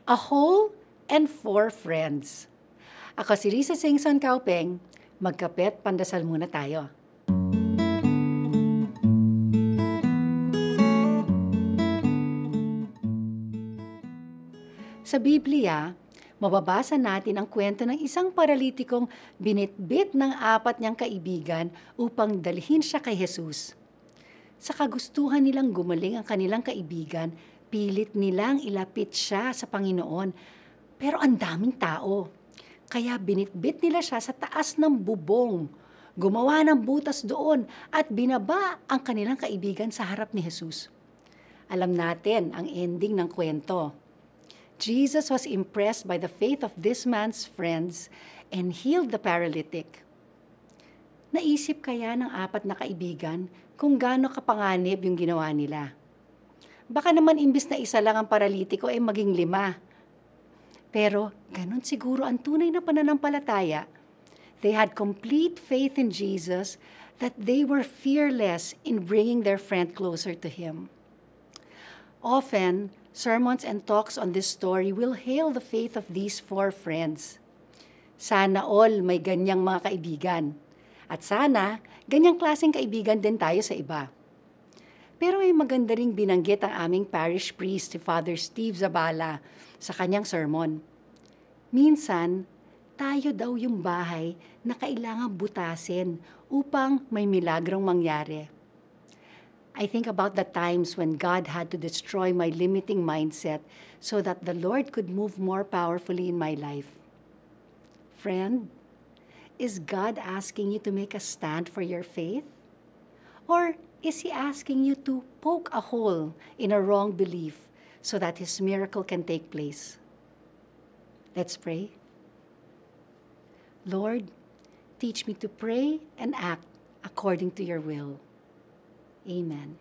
A Hole and Four Friends. Ako si Risa Singson Kaupeng. Magkapet, pandasal muna tayo. Sa Biblia, mababasa natin ang kwento ng isang paralitikong binitbit ng apat niyang kaibigan upang dalhin siya kay Jesus. Sa kagustuhan nilang gumaling ang kanilang kaibigan, pilit nilang ilapit siya sa Panginoon. Pero ang daming tao. Kaya binitbit nila siya sa taas ng bubong. Gumawa ng butas doon at binaba ang kanilang kaibigan sa harap ni Jesus. Alam natin ang ending ng kwento. Jesus was impressed by the faith of this man's friends and healed the paralytic. Naisip kaya ng apat na kaibigan kung gaano kapanganib yung ginawa nila. Baka naman imbis na isa lang ang paralitiko ay maging 5. Pero ganun siguro ang tunay na pananampalataya. They had complete faith in Jesus that they were fearless in bringing their friend closer to Him. Often, sermons and talks on this story will hail the faith of these 4 friends. Sana all may ganyang mga kaibigan. At sana, ganyang klaseng kaibigan din tayo sa iba. Pero ay maganda ring binanggit ang aming parish priest, si Father Steve Zabala, sa kanyang sermon. Minsan, tayo daw yung bahay na kailangang butasin upang may milagrong mangyari. I think about the times when God had to destroy my limiting mindset so that the Lord could move more powerfully in my life. Friend, is God asking you to make a stand for your faith? Or is He asking you to poke a hole in a wrong belief so that His miracle can take place? Let's pray. Lord, teach me to pray and act according to your will. Amen.